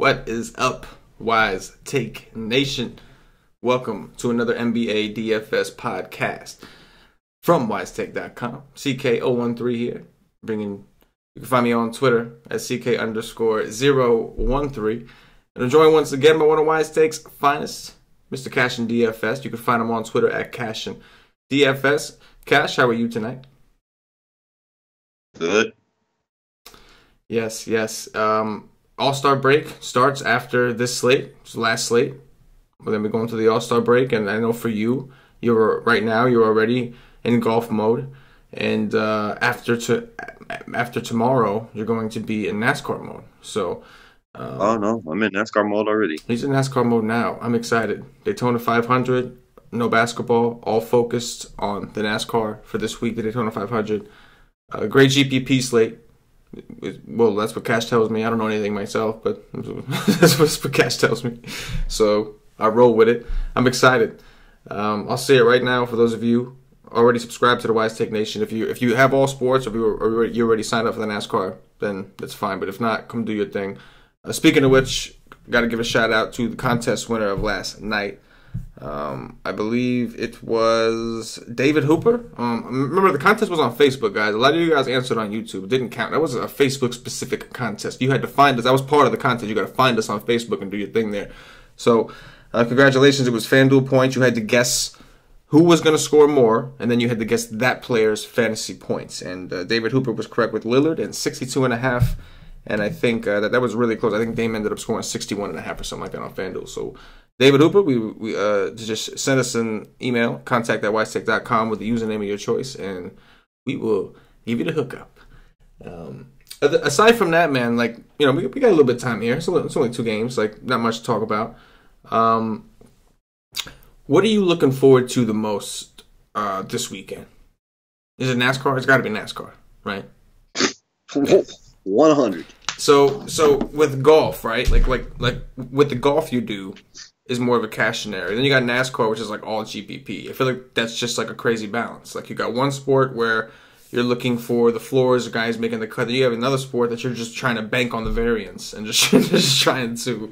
What is up, Wise Take Nation? Welcome to another NBA DFS podcast from wisetake.com. CK013 here, you can find me on Twitter at CK_013. And I'm joined once again by one of Wise Take's finest, Mr. CashinDFS. You can find him on Twitter at CashinDFS. Cash, how are you tonight? Good. Yes. All-Star break starts after this slate. It's the last slate. But then we go into the All-Star break, and I know for you, you're already in golf mode, and after tomorrow, you're going to be in NASCAR mode. So, oh no, I'm in NASCAR mode already. He's in NASCAR mode now. I'm excited. Daytona 500, no basketball, all focused on the NASCAR for this week. The Daytona 500, great GPP slate. Well, that's what Cash tells me. I don't know anything myself, but that's what Cash tells me. So I roll with it. I'm excited. I'll say it right now for those of you already subscribed to the Wise Take Nation. If you have all sports, or you already signed up for the NASCAR, then that's fine. But if not, come do your thing. Speaking of which, got to give a shout out to the contest winner of last night. I believe it was David Hooper. Remember, the contest was on Facebook, guys. A lot of you guys answered on YouTube. It didn't count. That was a Facebook-specific contest. You had to find us. That was part of the contest. You got to find us on Facebook and do your thing there. So, congratulations. It was FanDuel points. You had to guess who was going to score more, and then you had to guess that player's fantasy points. And David Hooper was correct with Lillard and 62.5. And I think that was really close. I think Dame ended up scoring 61.5 or something like that on FanDuel. So, David Hooper, we just send us an email, contact@wisetake.com with the username of your choice, and we will give you the hookup. Aside from that, man, we got a little bit of time here. It's only 2 games, not much to talk about. What are you looking forward to the most this weekend? Is it NASCAR? It's got to be NASCAR, right? 100. So with golf, right? Like with the golf you do is more of a cautionary. Then you got NASCAR, which is all GPP. I feel like that's just a crazy balance. You got one sport where you're looking for the floors, guys making the cut. Then you have another sport that you're just trying to bank on the variance and just trying to,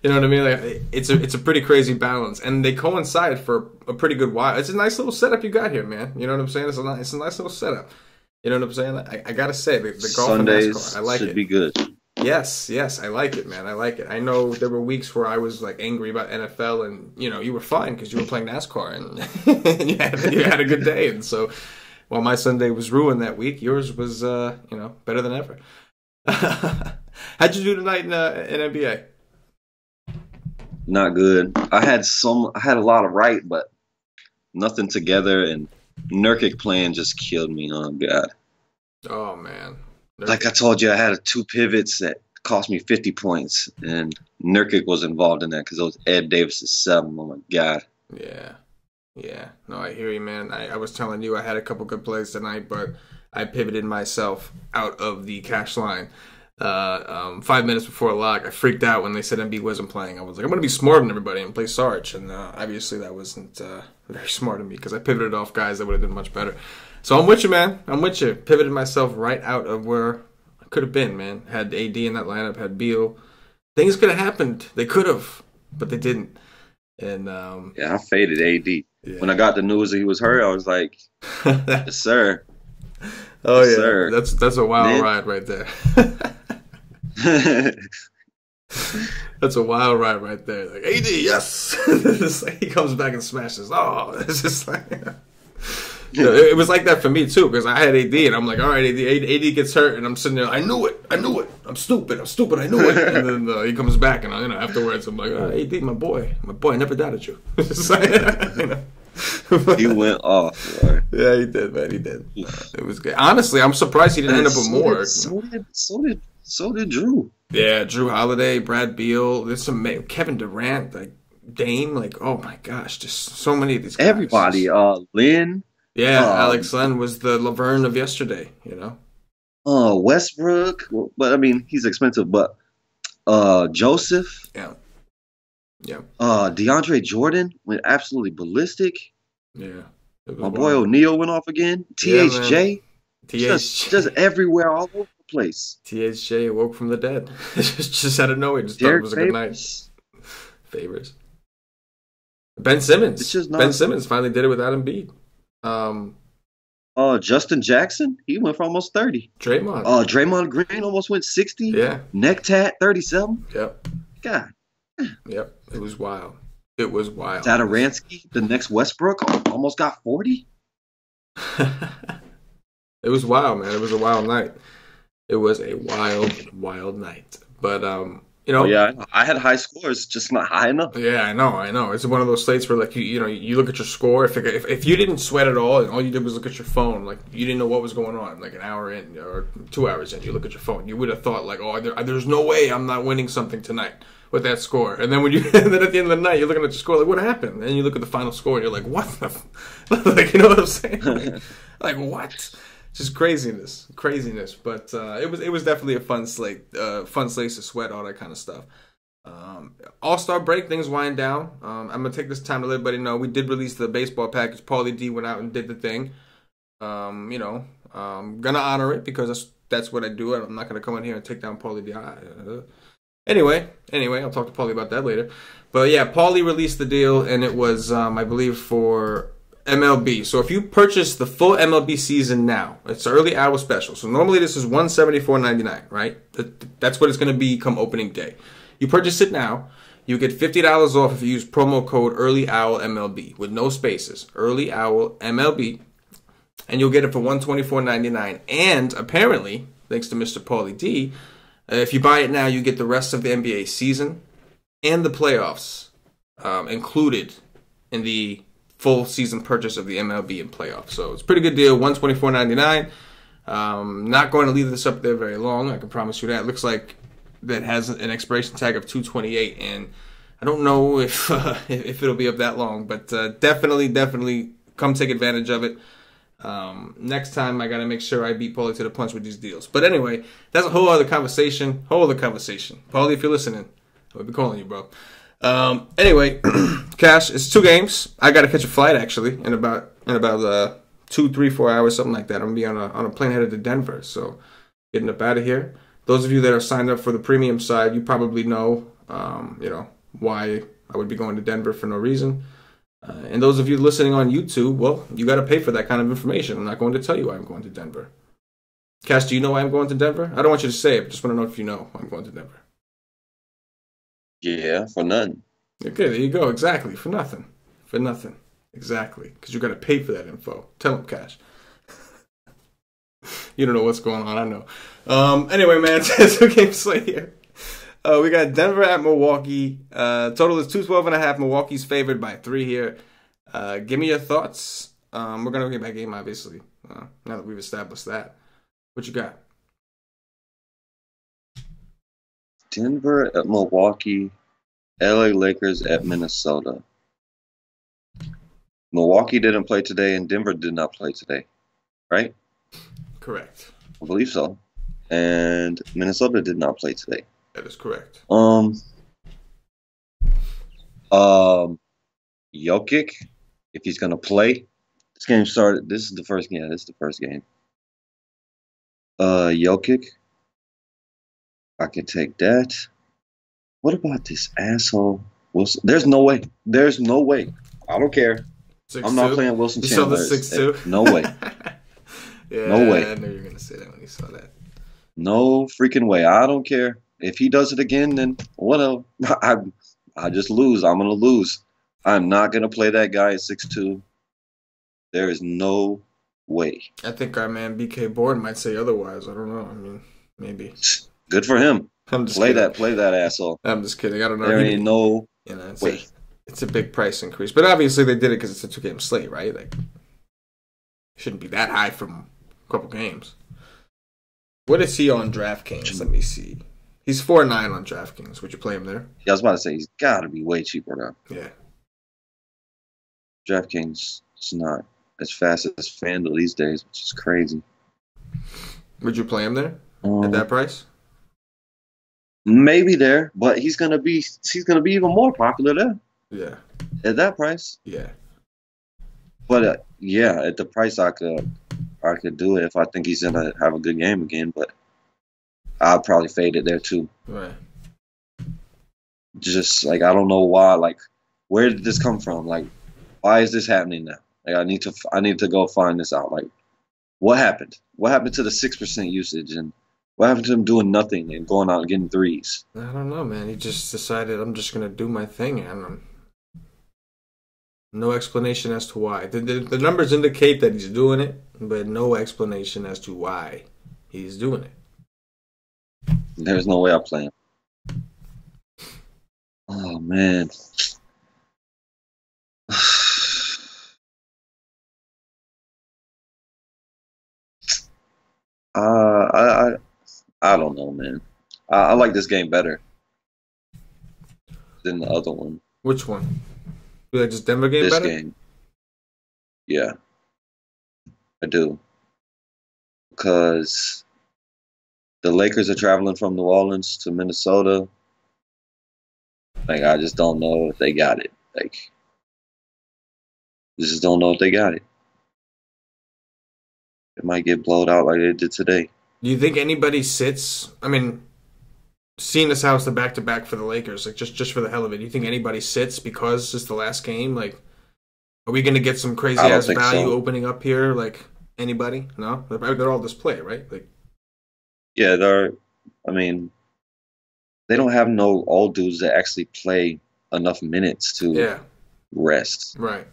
you know what I mean? It's a pretty crazy balance, and they coincide for a pretty good while. It's a nice little setup you got here, man. You know what I'm saying? It's a nice little setup. You know what I'm saying? I gotta say, the golf Sundays and NASCAR, I like it. Should be good. Yes, I like it, man. I like it. I know there were weeks where I was angry about NFL, and you were fine because you were playing NASCAR and you had a good day. And so, while my Sunday was ruined that week, yours was better than ever. How'd you do tonight in NBA? Not good. I had a lot of right, but nothing together. And Nurkic playing just killed me. Oh God. Oh man. Like I told you, I had 2 pivots that cost me 50 points, and Nurkic was involved in that because it was Ed Davis' 7. Oh, my God. Yeah. No, I hear you, man. I was telling you I had a couple good plays tonight, but I pivoted myself out of the cash line 5 minutes before lock. I freaked out when they said Embiid wasn't playing. I was like, I'm going to be smarter than everybody and play Sarge, and obviously that wasn't very smart of me because I pivoted off guys that would have done much better. So I'm with you, man. I'm with you. Pivoted myself right out of where I could have been, man. Had AD in that lineup, had Beal. Things could have happened. They could have, but they didn't. And yeah, I faded AD. Yeah. When I got the news that he was hurt, I was like, yes, sir. Oh, yes, yeah. Sir. That's a wild ride right there. That's a wild ride right there. AD, yes. He comes back and smashes. Oh, it's just it was like that for me too, because I had AD and I'm like, all right, AD gets hurt, and I'm sitting there, I knew it, I'm stupid, I knew it, and then he comes back, and afterwards I'm like, oh, AD, my boy, I never doubted you. He went off, bro. Yeah, he did, man, he did. It was good. Honestly, I'm surprised he didn't end up with more. So did Drew. Yeah, Drew Holiday, Brad Beal, there's some Kevin Durant, Dame, oh my gosh, just so many of these guys. Everybody, Lynn. Yeah, Alex Len was the Laverne of yesterday, Westbrook, but I mean, he's expensive, but Joseph. Yeah. DeAndre Jordan went absolutely ballistic. Yeah. My boy O'Neal went off again. THJ. Yeah, just everywhere, all over the place. THJ awoke from the dead. just out of nowhere. Just thought it Derek was a good night. Favors. Favors. Ben Simmons. It's just not. Ben Simmons finally did it with Adam Embiid. Justin Jackson, he went for almost 30. Draymond. Draymond Green almost went 60. Yeah. Neck tat 37. Yep. God. Yep. It was wild. It was wild. Zadaransky, the next Westbrook, almost got 40. It was wild, man. It was a wild night. It was a wild, wild night. But I had high scores, just not high enough. Yeah, I know. It's one of those slates where, like, you look at your score. If you didn't sweat at all and all you did was look at your phone, like, you didn't know what was going on, like an hour in or 2 hours in, you look at your phone, you would have thought, like, there's no way I'm not winning something tonight with that score. And then and then at the end of the night, you're looking at your score, like, what happened? And you look at the final score, and you're like, what the like, you know what I'm saying? Like, what? Just craziness. But it was definitely a fun slate to sweat, all that kind of stuff. All-Star break, things wind down. I'm going to take this time to let everybody know we did release the baseball package. Paulie D went out and did the thing. I'm going to honor it because that's what I do. I'm not going to come in here and take down Paulie D. Anyway, I'll talk to Paulie about that later. But yeah, Paulie released the deal, and it was, I believe, for MLB. So if you purchase the full MLB season now, it's early hour special. So normally this is $174.99, right? That's what it's going to be come opening day. You purchase it now, you get $50 off if you use promo code Early Owl MLB with no spaces. Early Owl MLB, and you'll get it for $124.99. And apparently, thanks to Mr. Paulie D, if you buy it now, you get the rest of the NBA season and the playoffs included in the full season purchase of the MLB and playoffs. So it's a pretty good deal, $124.99. Not going to leave this up there very long, I can promise you that. It looks like that has an expiration tag of 2/28, and I don't know if it'll be up that long, but definitely come take advantage of it. Next time I got to make sure I beat Paulie to the punch with these deals. But anyway, that's a whole other conversation. Paulie, if you're listening, I'll be calling you, bro. Anyway, Cash, it's 2 games. I got to catch a flight actually in about 2, 3, 4 hours, something like that. I'm gonna be on a plane headed to Denver, so getting up out of here. Those of you that are signed up for the premium side, you probably know, why I would be going to Denver for no reason. And those of you listening on YouTube, well, you got to pay for that kind of information. I'm not going to tell you why I'm going to Denver. Cash, do you know why I'm going to Denver? I don't want you to say it, but just want to know if you know why I'm going to Denver. Yeah, for nothing. Okay, there you go. Exactly. For nothing. Exactly. Because you got to pay for that info. Tell them, Cash. You don't know what's going on. I know. Anyway, man, it's a game slate here. We got Denver at Milwaukee. Total is 212.5. Milwaukee's favored by 3 here. Give me your thoughts. We're going to get back game, obviously, now that we've established that. What you got? Denver at Milwaukee. LA Lakers at Minnesota. Milwaukee didn't play today, and Denver did not play today, right? Correct. I believe so. And Minnesota did not play today. That is correct. Jokic, if he's gonna play, this game started. This is the first game. Yeah, this is the first game. Jokic, I can take that. What about this asshole Wilson? There's no way. I don't care. 6'2"? I'm not playing Wilson Chandler. You saw the 6'2"? No way. Yeah, no way. I knew you were gonna say that when you saw that. No freaking way. I don't care. If he does it again, then whatever. I just lose. I'm gonna lose. I'm not gonna play that guy at 6'2". There is no way. I think our man BK Board might say otherwise. I don't know. I mean, maybe. Good for him. I'm just kidding. Play that asshole. I'm just kidding. I don't know. There ain't no way. It's a big price increase, but obviously they did it because it's a 2-game slate, right? Like, it shouldn't be that high from a couple games. What is he on DraftKings? Let me see. He's 4.9 on DraftKings. Would you play him there? Yeah, I was about to say he's got to be way cheaper now. Yeah. DraftKings is not as fast as FanDuel these days, which is crazy. Would you play him there at that price? Maybe there, but he's gonna be even more popular there. Yeah. At that price. Yeah. But yeah, at the price I could do it if I think he's gonna have a good game again. But I'd probably fade it there too. Right. Just like I don't know why. Like, where did this come from? Like, why is this happening now? Like, I need to go find this out. Like, what happened? What happened to the 6% usage, and what happened to him doing nothing and going out and getting threes? I don't know, man. He just decided I'm just gonna do my thing, and no explanation as to why. The numbers indicate that he's doing it, but no explanation as to why he's doing it. There's no way I play him. Oh man. I don't know, man. I like this game better than the other one. Which one? You like this Denver game This better? game. Yeah, I do. Because the Lakers are traveling from New Orleans to Minnesota. Like, I just don't know if they got it. Like, just don't know if they got it. It might get blowed out like they did today. Do you think anybody sits? I mean, seeing as how it's the back-to-back for the Lakers, like just for the hell of it, do you think anybody sits because it's the last game? Like, are we going to get some crazy-ass value opening up here? Like, anybody? No? They're all display, right? Like, yeah, I mean, they don't have no old dudes that actually play enough minutes to rest. Right.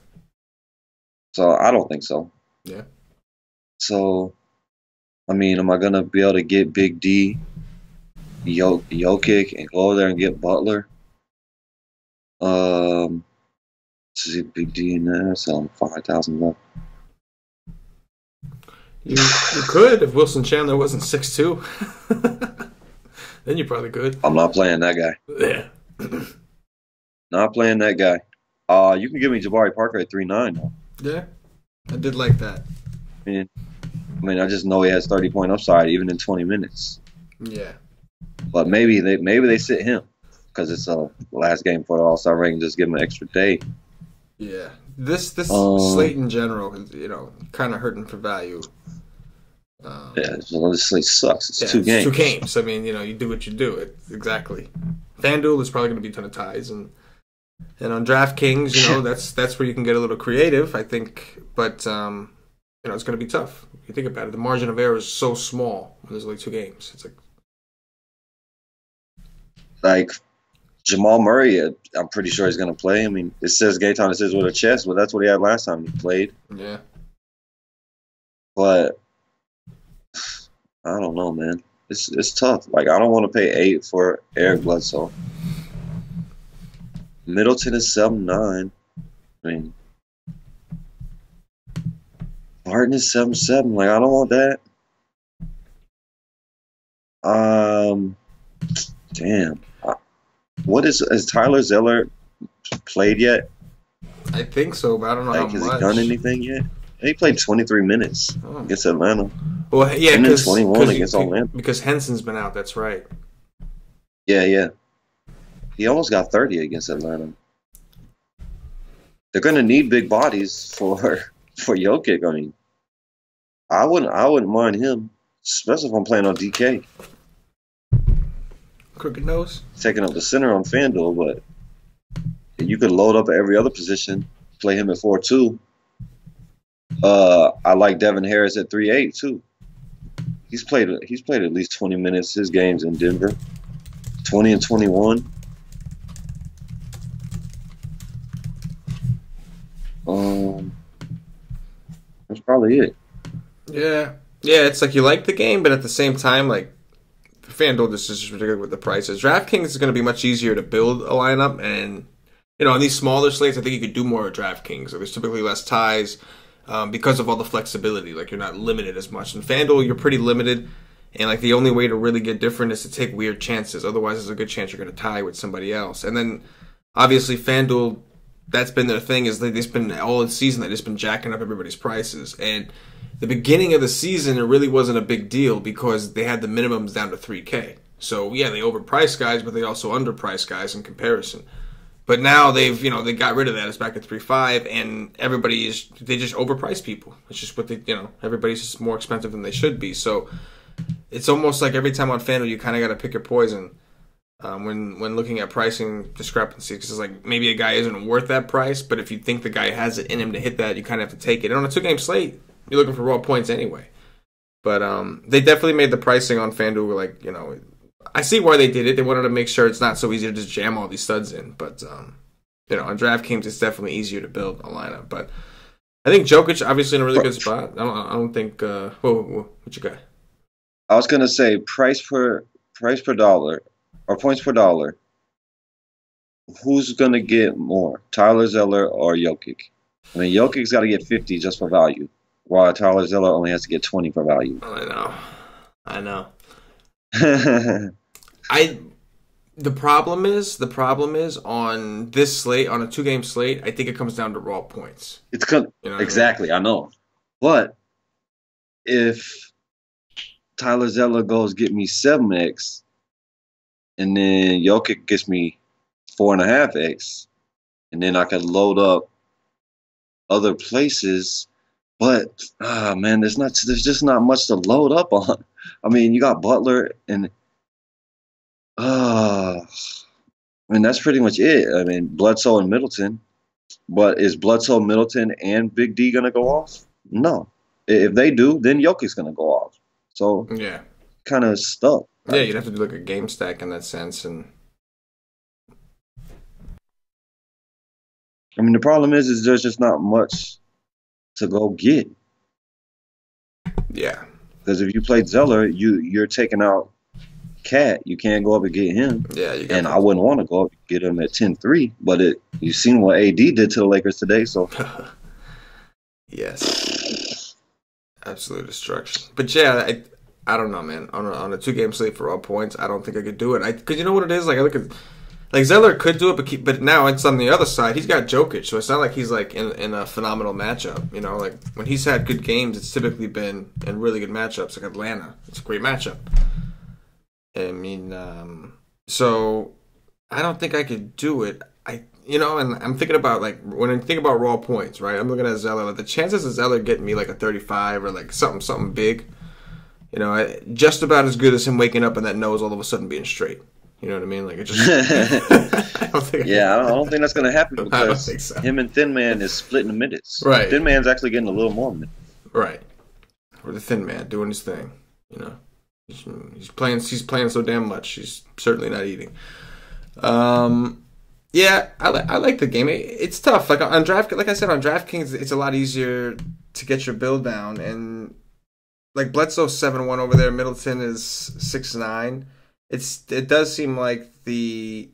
So I don't think so. Yeah. So, I mean, am I going to be able to get Big D, Jokic, and go over there and get Butler? See Big D in there, so 5,000 left. You could if Wilson Chandler wasn't 6'2". Then you probably could. I'm not playing that guy. Yeah. Not playing that guy. You can give me Jabari Parker at 3.9 though. Yeah, I did like that. I mean, I just know he has 30-point upside even in 20 minutes. Yeah. But maybe they sit him because it's the last game for the All-Star break and just give him an extra day. Yeah. This slate in general, kind of hurting for value. This slate sucks. It's 2 games. 2 games. I mean, you do what you do. Exactly. FanDuel is probably going to be a ton of ties, and on DraftKings, that's where you can get a little creative, I think. But it's going to be tough. If you think about it, the margin of error is so small when there's only 2 games. It's like Jamal Murray, I'm pretty sure he's going to play. I mean, it says Gaetan, it says with a chest, but that's what he had last time he played. Yeah. But I don't know, man. It's tough. Like, I don't want to pay 8 for Eric Bledsoe. Middleton is 7.9. I mean, Harden is 7.7. Like, I don't want that. Damn. Has Tyler Zeller played yet? I think so, but I don't know how much. Has he done anything yet? He played 23 minutes against Atlanta. Well, yeah, and then 21 against Atlanta. Because Henson's been out, that's right. Yeah. He almost got 30 against Atlanta. They're going to need big bodies for Jokic. I mean, I wouldn't mind him, especially if I'm playing on DK. Crooked nose. Taking up the center on FanDuel, but you could load up at every other position, play him at 4-2. I like Devin Harris at 3.8 too. He's played at least 20 minutes his games in Denver. 20 and 21. That's probably it. Yeah, it's like you like the game, but at the same time, like, FanDuel, this is just ridiculous with the prices. DraftKings is going to be much easier to build a lineup, and on these smaller slates, I think you could do more at DraftKings. There's typically less ties because of all the flexibility. Like, you're not limited as much. In FanDuel, you're pretty limited, and like the only way to really get different is to take weird chances. Otherwise, there's a good chance you're going to tie with somebody else. And then, obviously, FanDuel, that's been their thing. Is they've been all season they've just been jacking up everybody's prices. And the beginning of the season, it really wasn't a big deal because they had the minimums down to $3K. So yeah, they overpriced guys, but they also underpriced guys in comparison. But now they got rid of that. It's back at 3.5, and they just overprice people. It's just what everybody's just more expensive than they should be. So it's almost like every time on FanDuel you kind of got to pick your poison when looking at pricing discrepancies. Because it's like maybe a guy isn't worth that price, but if you think the guy has it in him to hit that, you kind of have to take it. And on a 2-game slate, you're looking for raw points anyway. But they definitely made the pricing on FanDuel like, you know, I see why they did it. They wanted to make sure it's not so easy to just jam all these studs in. But you know, on DraftKings, it's definitely easier to build a lineup. But I think Jokic obviously in a really good spot. I don't think. What you got? I was gonna say price per dollar or points per dollar. Who's gonna get more, Tyler Zeller or Jokic? I mean, Jokic's got to get 50 just for value, while Tyler Zeller only has to get 20 for value. Oh, I know. The problem is on this slate, on a 2-game slate, I think it comes down to raw points. Exactly, I know. But if Tyler Zeller goes get me 7x, and then Jokic gets me 4.5x, and then I could load up other places. But man, there's just not much to load up on. I mean, you got Butler and I mean that's pretty much it. I mean, Bledsoe and Middleton. But is Bledsoe, Middleton, and Big D gonna go off? No. If they do, then Jokic's gonna go off. So yeah, kind of stuck. Yeah, you'd have to do like a game stack in that sense. And I mean, the problem is there's just not much to go get. Yeah. Because if you played Zeller, you're taking out Cat. You can't go up and get him. Yeah, and I wouldn't want to go up and get him at 10-3. But you've seen what AD did to the Lakers today, so. Yes. Absolute destruction. But yeah, I don't know, man. On a 2-game slate for raw points, I don't think I could do it. Because you know what it is? Like, I look at. Like, Zeller could do it, but now it's on the other side. He's got Jokic, so it's not like he's, like, in a phenomenal matchup. You know, like, when he's had good games, it's typically been in really good matchups, like Atlanta. It's a great matchup. I mean, so I don't think I could do it. And I'm thinking about, like, when I think about raw points, right, I'm looking at Zeller. Like, the chances of Zeller getting me, like, a 35 or, like, something big, you know, just about as good as him waking up and that nose all of a sudden being straight. You know what I mean? Like, it just. I don't think that's going to happen because him and Thin Man is splitting the minutes. Right. Thin Man's actually getting a little more minutes. Right. Or the Thin Man doing his thing. You know, he's playing so damn much. He's certainly not eating. Yeah, I like the game. It's tough. Like on like I said, on DraftKings, it's a lot easier to get your build down. And like Bledsoe's 7-1 over there. Middleton is 6-9. It does seem like the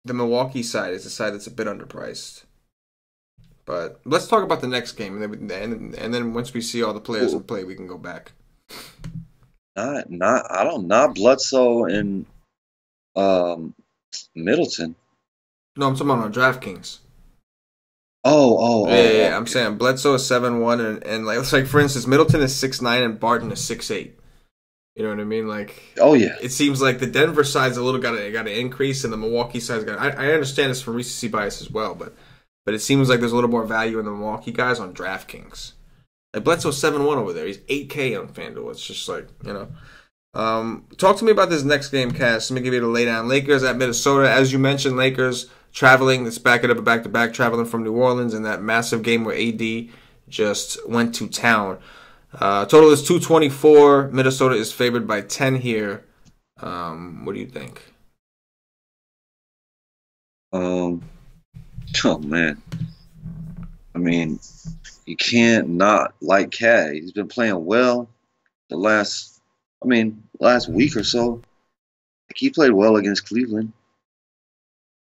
Milwaukee side is the side that's a bit underpriced. But let's talk about the next game, and then once we see all the players in play, we can go back. Not Bledsoe and Middleton. No, I'm talking about on DraftKings. Yeah. I'm saying Bledsoe is 7-1, and like for instance, Middleton is 6-9 and Barton is 6-8. You know what I mean? Like, it seems like the Denver side's a little got to increase, and the Milwaukee side's got. I understand this from recency bias as well, but it seems like there's a little more value in the Milwaukee guys on DraftKings. Like Bledsoe's 7-1 over there. He's 8K on FanDuel. It's just like, you know. Talk to me about this next game, Cass. Let me give you the laydown. Lakers at Minnesota. As you mentioned, Lakers traveling. Let's back it up back to back, traveling from New Orleans in that massive game where AD just went to town. Total is 224. Minnesota is favored by 10 here. What do you think? Oh man, I mean, you can't not like Cat. He's been playing well the last week or so. Like, he played well against Cleveland.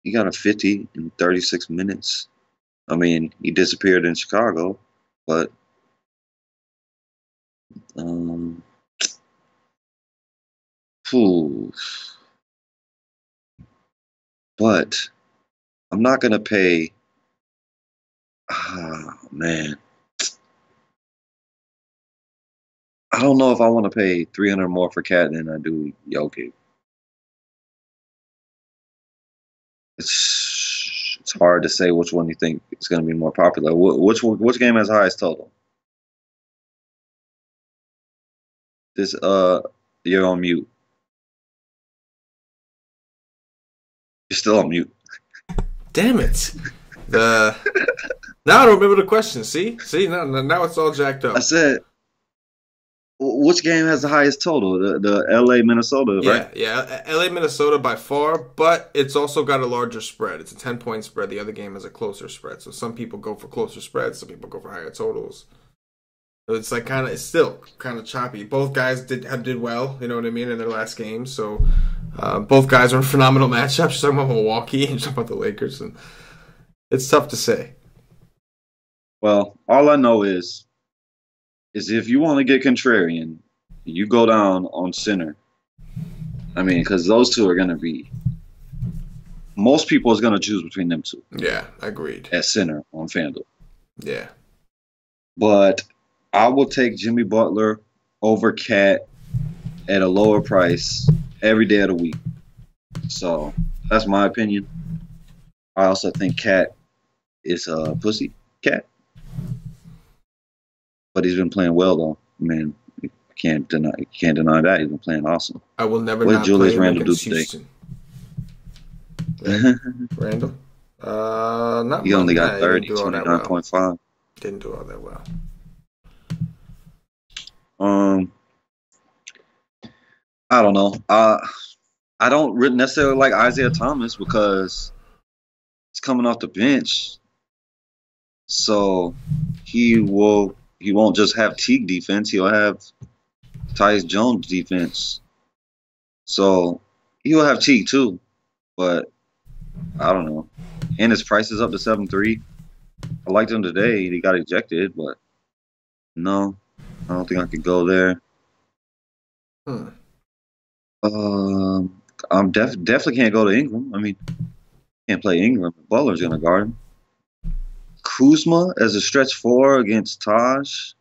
He got a 50 in 36 minutes. I mean, he disappeared in Chicago, but but I'm not gonna pay. Man, I don't know if I want to pay 300 more for Cat than I do Jokic. It's hard to say which one you think is going to be more popular. Which game has highest total? This you're on mute. You're still on mute. Damn it. Now I don't remember the question. See, now it's all jacked up. I said, which game has the highest total? The LA Minnesota, right? Yeah, LA Minnesota by far, but it's also got a larger spread. It's a 10-point spread. The other game has a closer spread. So some people go for closer spreads, some people go for higher totals. So it's like it's still kind of choppy. Both guys did well, you know what I mean, in their last game. So both guys are in phenomenal matchups. You're talking about Milwaukee and you're talking about the Lakers, and it's tough to say. Well, all I know is if you want to get contrarian, you go down on center. I mean, because those two are going to be. Most people is going to choose between them two. Yeah, agreed. At center on FanDuel. Yeah. But I will take Jimmy Butler over Cat at a lower price every day of the week. So that's my opinion. I also think Cat is a pussy cat. But he's been playing well, though. Man, you can't deny that. He's been playing awesome. I will never what not did Julius play Randle do Houston. today? Randle? Not he only got he 30, didn't do all that 29.5. well. Didn't do all that well. I don't know. I don't necessarily like Isaiah Thomas because he's coming off the bench. So he won't just have Teague defense. He'll have Tyus Jones defense. So he'll have Teague too. But I don't know. And his price is up to 7.3. I liked him today. He got ejected, but no, I don't think I could go there. I'm definitely can't go to Ingram. I mean, can't play Ingram. Butler's gonna guard him. Kuzma as a stretch 4 against Taj.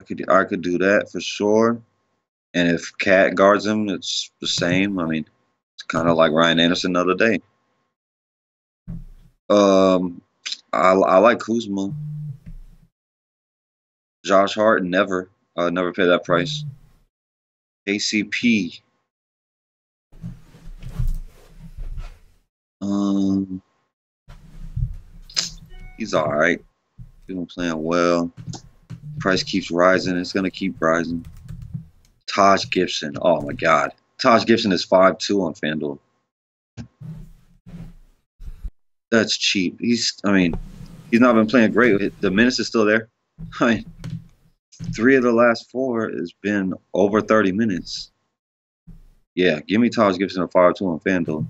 I could do that for sure. And if Cat guards him, it's the same. I mean, it's kind of like Ryan Anderson the other day. I like Kuzma. Josh Hart, never pay that price. KCP. He's all right. He's been playing well. Price keeps rising. It's gonna keep rising. Taj Gibson. Oh my God. Taj Gibson is 5.2 on FanDuel. That's cheap. He's not been playing great. The minutes is still there. I mean, 3 of the last 4 has been over 30 minutes. Yeah, give me Taj Gibson at 5.2 on FanDuel.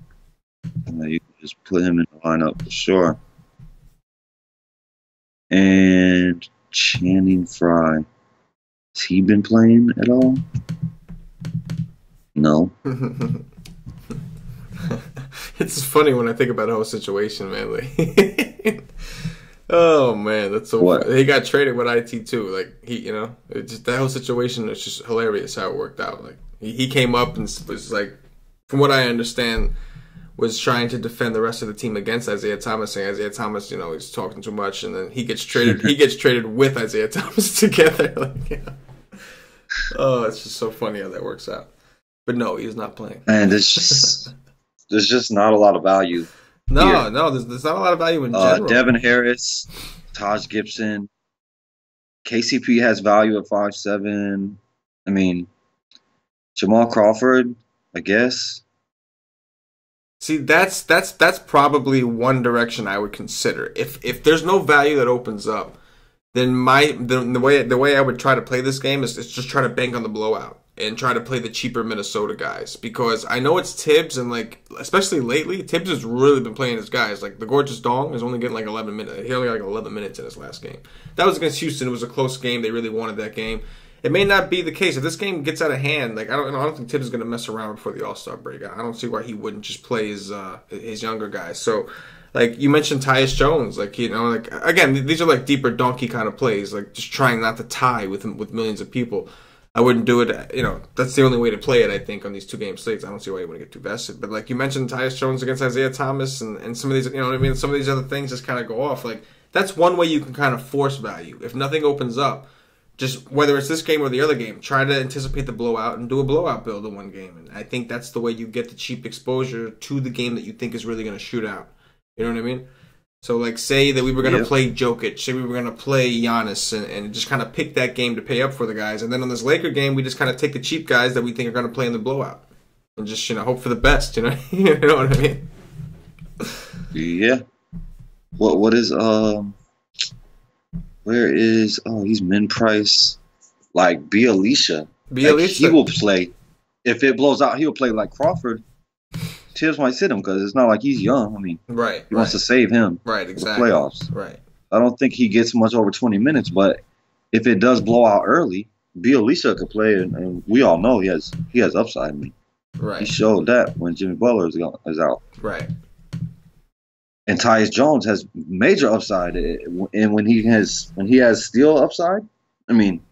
You can just put him in the lineup for sure. And Channing Frye. Has he been playing at all? No. It's funny when I think about the whole situation, man. Like, oh man, that's so funny. He got traded with IT too. Like that whole situation is just hilarious how it worked out. Like he came up and was like, from what I understand, was trying to defend the rest of the team against Isaiah Thomas, saying Isaiah Thomas, he's talking too much, and then he gets traded. He gets traded with Isaiah Thomas together. Like, oh, it's just so funny how that works out. But no, he's not playing. Man, there's just not a lot of value. No, there's not a lot of value in general. Devin Harris, Taj Gibson, KCP has value at 5.7. I mean, Jamal Crawford, I guess. See, that's probably one direction I would consider. If there's no value that opens up, then the way I would try to play this game is just try to bank on the blowout and try to play the cheaper Minnesota guys, because I know it's Tibbs, and like especially lately, Tibbs has really been playing his guys. Like the Gorgeous Dong is only getting like 11 minutes. He only got like 11 minutes in his last game. That was against Houston. It was a close game. They really wanted that game. It may not be the case if this game gets out of hand. Like I don't think Tibbs is going to mess around before the All-Star break. I don't see why he wouldn't just play his younger guys. So, like you mentioned, Tyus Jones. Like like again, these are like deeper donkey kind of plays. Like just trying not to tie with millions of people. I wouldn't do it. That's the only way to play it. I think on these 2-game slates. I don't see why you want to get too vested. But like you mentioned, Tyus Jones against Isaiah Thomas, and some of these, what I mean. Some of these other things just kind of go off. Like that's one way you can kind of force value. If nothing opens up, just whether it's this game or the other game, try to anticipate the blowout and do a blowout build in one game. And I think that's the way you get the cheap exposure to the game that you think is really going to shoot out. You know what I mean? So, like, say that we were going to play Jokic, say we were going to play Giannis, and just kind of pick that game to pay up for the guys. And then on this Laker game, we just kind of take the cheap guys that we think are going to play in the blowout. And just, hope for the best, you know? You know what I mean? Yeah. What is, where is, he's min price. Like, Bialisha. Like, he will play. If it blows out, he'll play like Crawford. Tibbs might sit him because it's not like he's young. I mean, he wants to save him. Right, exactly. For playoffs. Right. I don't think he gets much over 20 minutes, but if it does blow out early, Bialisha could play, and we all know he has upside. I mean, he showed that when Jimmy Butler is out. Right. And Tyus Jones has major upside, and when he has steal upside, I mean,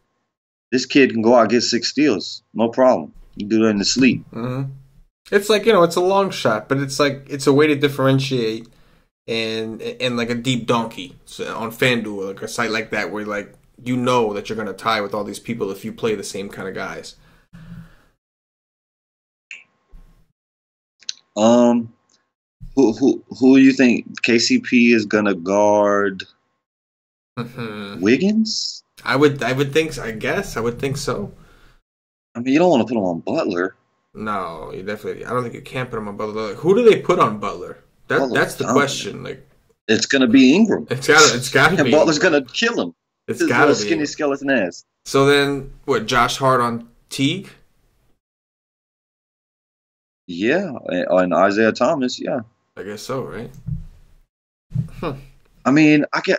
this kid can go out and get 6 steals, no problem. You do that in the sleep. Mm-hmm. It's like, it's a long shot, but it's like it's a way to differentiate and like a deep donkey on FanDuel, like a site like that where like that you're gonna tie with all these people if you play the same kind of guys. Who do you think KCP is gonna guard? Wiggins? I would think so, I guess. I would think so. I mean, you don't want to put him on Butler. No, you definitely. I don't think you can put him on Butler. Like, who do they put on Butler? That's the question. Like, it's gonna be Ingram. It's got to be. And Butler's gonna kill him. It's got to be skinny skeleton ass. So then, what? Josh Hart on Teague? Yeah, and Isaiah Thomas. Yeah, I guess so, right? I mean, they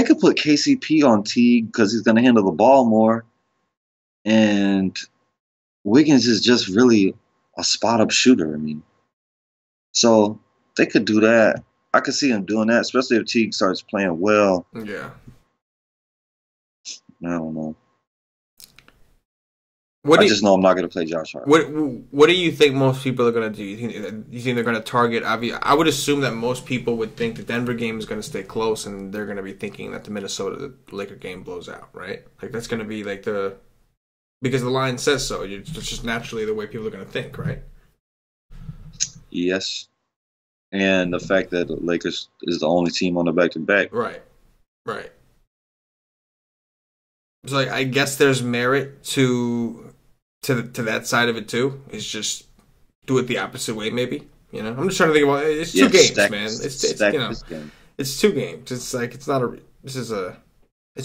could put KCP on Teague because he's gonna handle the ball more, and Wiggins is just really a spot-up shooter. I mean, so they could do that. I could see him doing that, especially if Teague starts playing well. Yeah. I don't know. I just know I'm not going to play Josh Hart. What do you think most people are going to do? You think they're going to target? I would assume that most people would think the Denver game is going to stay close, and they're going to be thinking that the Laker game blows out, right? Like that's going to be like because the line says so. It's just naturally the way people are going to think, right? Yes. And the fact that the Lakers is the only team on the back-to-back. Right. So, like, I guess there's merit to that side of it, too. It's just do it the opposite way, maybe. I'm just trying to think about it. It's two games, man. It's 2 games. It's like, it's not a... It's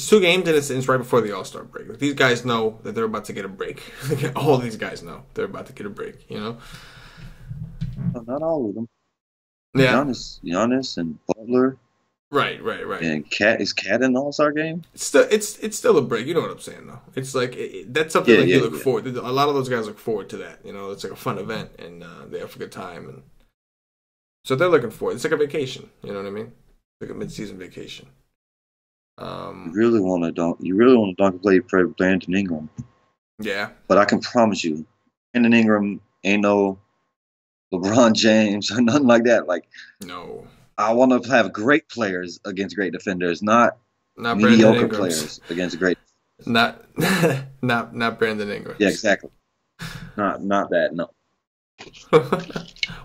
2 games, and it's right before the All-Star break. Like, these guys know that they're about to get a break. All these guys know they're about to get a break, Not all of them. Yeah. Giannis and Butler. Right. And is Cat in the All-Star game? It's still a break. You know what I'm saying, though. It's like that's something you look forward to. A lot of those guys look forward to that. It's like a fun event, and they have a good time, and so they're looking forward. It's like a vacation. You know what I mean? Like a mid-season vacation. You really want to dunk play Brandon Ingram. Yeah. But I can promise you, Brandon Ingram ain't no LeBron James or nothing like that. Like, no. I want to have great players against great defenders, not Brandon mediocre players against great. Not Brandon Ingram. Yeah, exactly. Not that. No.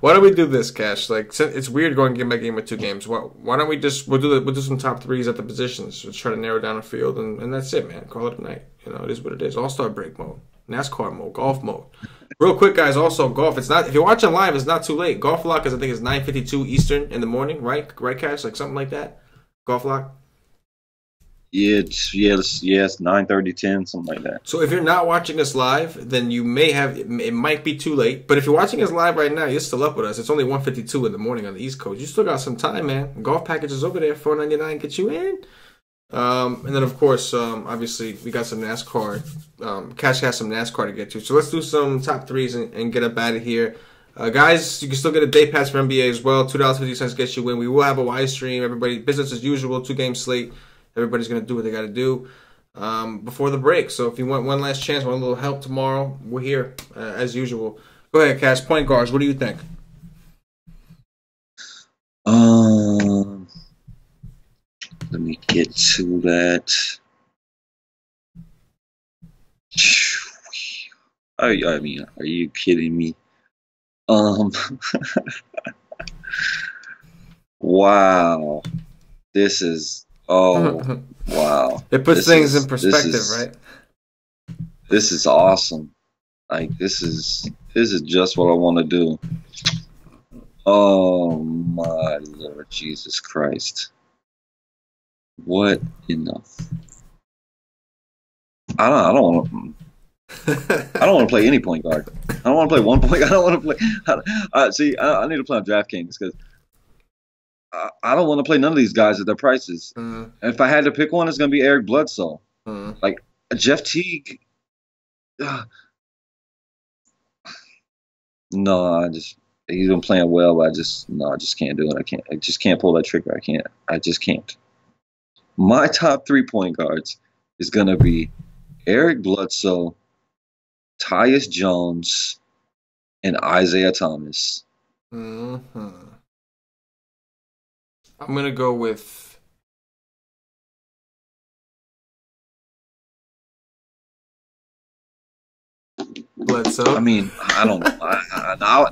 Why don't we do this, Cash? Like, it's weird going game by game with 2 games. Why don't we we'll do some top 3s at the positions. Let's try to narrow down a field, and that's it, man. Call it a night. It is what it is. All-Star break mode, NASCAR mode, golf mode. Real quick, guys. Also, golf. It's not if you're watching live. It's not too late. Golf lock is 9:52 Eastern in the morning, right? Right, Cash? Like something like that. Golf lock. Yeah, it's 9:30, 10, something like that. So if you're not watching us live, then you may have it might be too late. But if you're watching us live right now, you're still up with us. It's only 1:52 in the morning on the East Coast. You still got some time, man. Golf packages over there, $4.99 get you in. And then of course, obviously we got some NASCAR. Cash has some NASCAR to get to. So let's do some top 3s and get up out of here. Guys, you can still get a day pass for NBA as well. $2.50 gets you in. We will have a live stream. Everybody, business as usual. 2-game slate. Everybody's going to do what they got to do before the break. So if you want one last chance, want a little help tomorrow, we're here as usual. Go ahead, Cash. Point guards, what do you think? Let me get to that. I mean, are you kidding me? Um, wow. This is wow. It puts This things in is this perspective, is right? this is awesome. Like this is just what I want to do. Oh my Lord Jesus Christ. What enough? I don't want to. I don't want to play any point guard. I don't want to play one point. I don't want to play. See, I need to play on DraftKings because I don't want to play none of these guys at their prices. If I had to pick one, it's going to be Eric Bledsoe. Like Jeff Teague. No, he's been playing well, but I just can't do it. I just can't pull that trigger. I just can't. My top 3 point guards is going to be Eric Bledsoe, Tyus Jones, and Isaiah Thomas. I'm gonna go with Bledsoe. I mean, I don't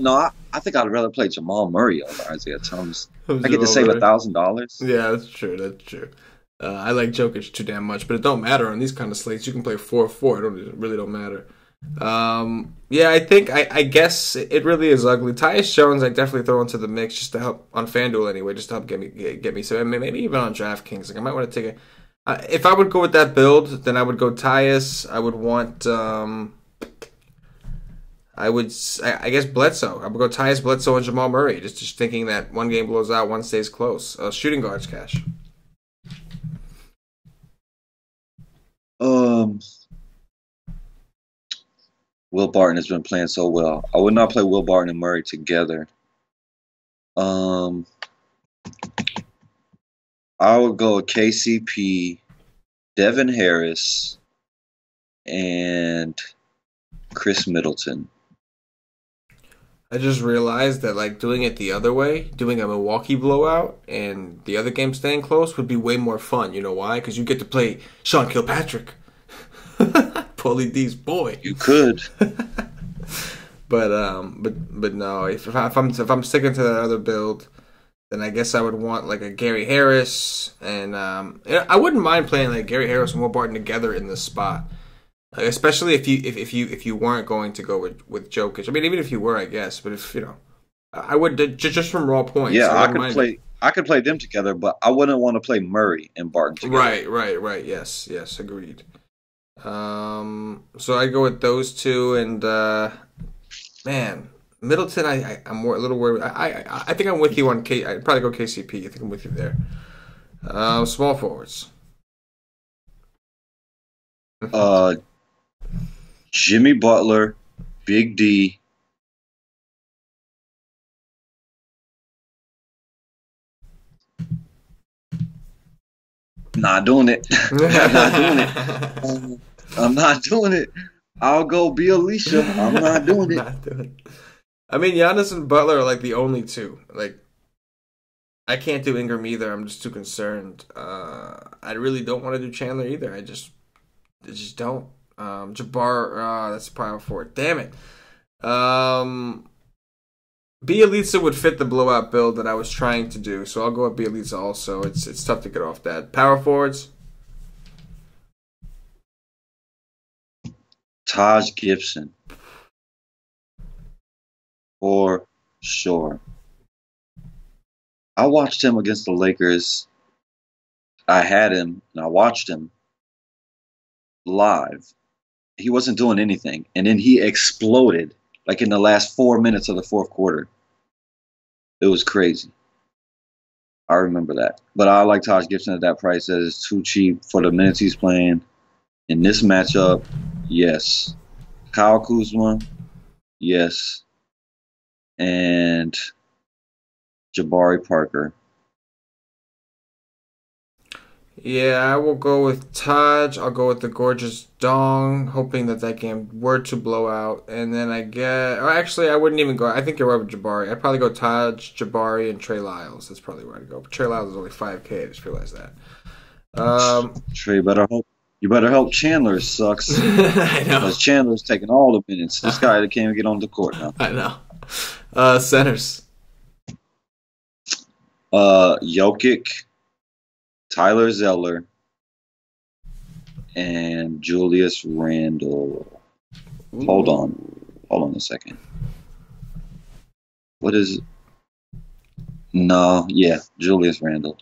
know. I think I'd rather play Jamal Murray over Isaiah Thomas. I get to save $1,000. Yeah, that's true. That's true. I like Jokic too damn much, but it don't matter on these kind of slates. You can play 4-4. It really don't matter. Yeah, I guess it really is ugly. Tyus Jones, I definitely throw into the mix just to help on FanDuel anyway, just to help get me. So maybe even on DraftKings, like I might want to take a. If I would go with that build, then I would go Tyus. I would want. I guess Bledsoe. I would go Tyus, Bledsoe, and Jamal Murray. Just thinking that one game blows out, one stays close. Shooting guards, Cash. Will Barton has been playing so well. I would not play Will Barton and Murray together. I would go KCP, Devin Harris, and Chris Middleton. I just realized that like doing it the other way, doing a Milwaukee blowout and the other game staying close would be way more fun. You know why? Because you get to play Sean Kilpatrick. Paulie D's boy. You could. but no. If I'm sticking to that other build, then I guess I would want like a Gary Harris, and I wouldn't mind playing like Gary Harris and Will Barton together in this spot, especially if you weren't going to go with Jokic. I mean, even if you were, I guess. But if I would just from raw points. Yeah, I could play them together, but I wouldn't want to play Murray and Barton together. Right. Yes, agreed. So I go with those two, and man, Middleton, I'm a little worried. I think I'm with you on K. I'd probably go KCP. I think I'm with you there. Small forwards. Jimmy Butler, Big D. Not doing it. I'm not doing it. I'll go be Alicia. I'm not doing it. I mean, Giannis and Butler are like the only two. Like, I can't do Ingram either. I'm just too concerned. I really don't want to do Chandler either. I just don't. Jabbar, that's power forward. Damn it. Bielitsa would fit the blowout build that I was trying to do, so I'll go with Bielitsa also. It's tough to get off that. Power forwards. Taj Gibson. For sure. I watched him against the Lakers. I had him, and I watched him live. He wasn't doing anything, and then he exploded like in the last 4 minutes of the fourth quarter. It was crazy. I remember that. But I like Taj Gibson at that price. That is too cheap for the minutes he's playing. In this matchup, yes. Kyle Kuzma, yes. And Jabari Parker. Yeah, I will go with Taj. I'll go with the gorgeous Dong, hoping that game were to blow out. And then I wouldn't even go. I think you're right with Jabari. I'd probably go Taj, Jabari, and Trey Lyles. That's probably where I'd go. But Trey Lyles is only 5K. I just realized that. Trey, you better You better help Chandler. Sucks. I know. Because Chandler's taking all the minutes. This guy that can't even get on the court now. I know. Centers. Jokic, Tyler Zeller, and Julius Randle. Ooh. Hold on a second. What is it? No, yeah, Julius Randle.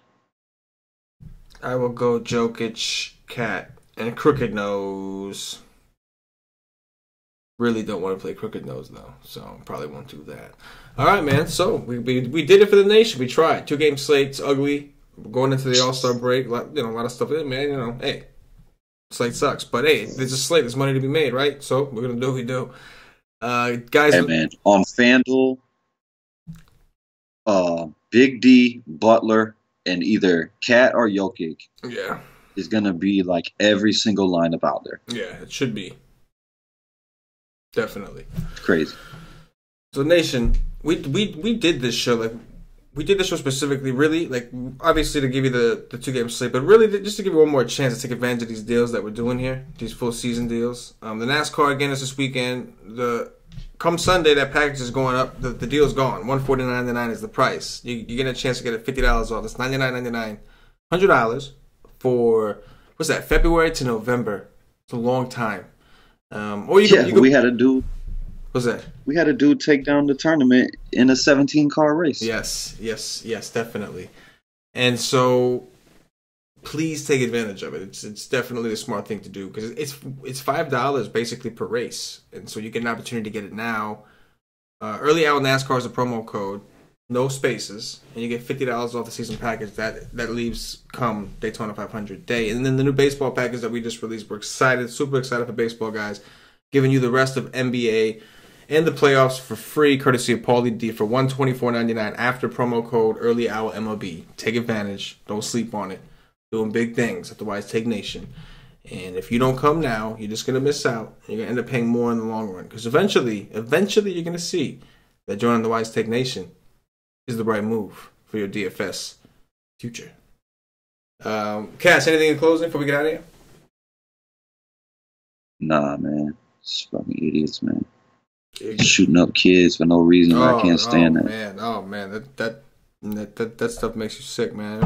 I will go Jokic, Cat, and Crooked Nose. Really don't want to play Crooked Nose, though, so probably won't do that. All right, man. So we did it for the nation. We tried. 2-game slates, ugly. We're going into the All-Star break. A lot of stuff in, man. Hey, slate sucks. But, hey, there's a slate. There's money to be made, right? So we're going to do what we do. Guys. Hey, man. On FanDuel, Big D, Butler, and either Cat or Jokic is going to be like every single lineup out there. Yeah, it should be. Definitely. It's crazy. So, Nation, we did this show, we did this show specifically, really, obviously to give you the 2-game slate, but really just to give you one more chance to take advantage of these deals that we're doing here, these full season deals. The NASCAR, again, is this weekend. Come Sunday, that package is going up. The deal's gone. $149.99 is the price. You get a chance to get it $50 off. It's $99.99, $100 for, what's that, February to November. It's a long time. We had a dude. What's that? We had a dude take down the tournament in a 17-car race. Yes, definitely. And so, please take advantage of it. It's definitely a smart thing to do because it's $5 basically per race, and so you get an opportunity to get it now. Early out NASCAR is a promo code, no spaces, and you get $50 off the season package. That leaves come Daytona 500 day, and then the new baseball package that we just released. We're excited, super excited for baseball, guys. Giving you the rest of NBA and the playoffs for free, courtesy of Paulie D for $124.99 after promo code Early Hour MLB. Take advantage. Don't sleep on it. Doing big things at the Wise Take Nation. And if you don't come now, you're just going to miss out. And you're going to end up paying more in the long run. Because eventually you're going to see that joining the Wise Take Nation is the right move for your DFS future. Cass, anything in closing before we get out of here? Nah, man. It's fucking idiots, man. Shooting up kids for no reason. I can't stand that. Man, that stuff makes you sick, man.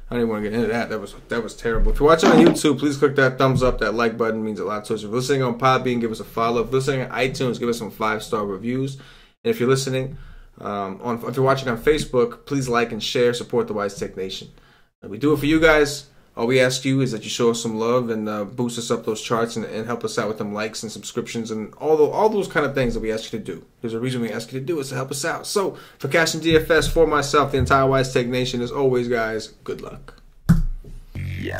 I don't even want to get into that. That was terrible. If you're watching on YouTube, please click that thumbs up. That like button means a lot to us. If you're listening on Podbean, give us a follow. If you're listening on iTunes, give us some 5-star reviews. And if you're listening if you're watching on Facebook, please like and share. Support the Wise Tech Nation. We do it for you guys. All we ask you is that you show us some love and boost us up those charts and help us out with them likes and subscriptions and all those kind of things that we ask you to do. There's a reason we ask you to do is to help us out. So, for CashinDFS, for myself, the entire Wise Tech Nation, as always, guys, good luck. Yeah.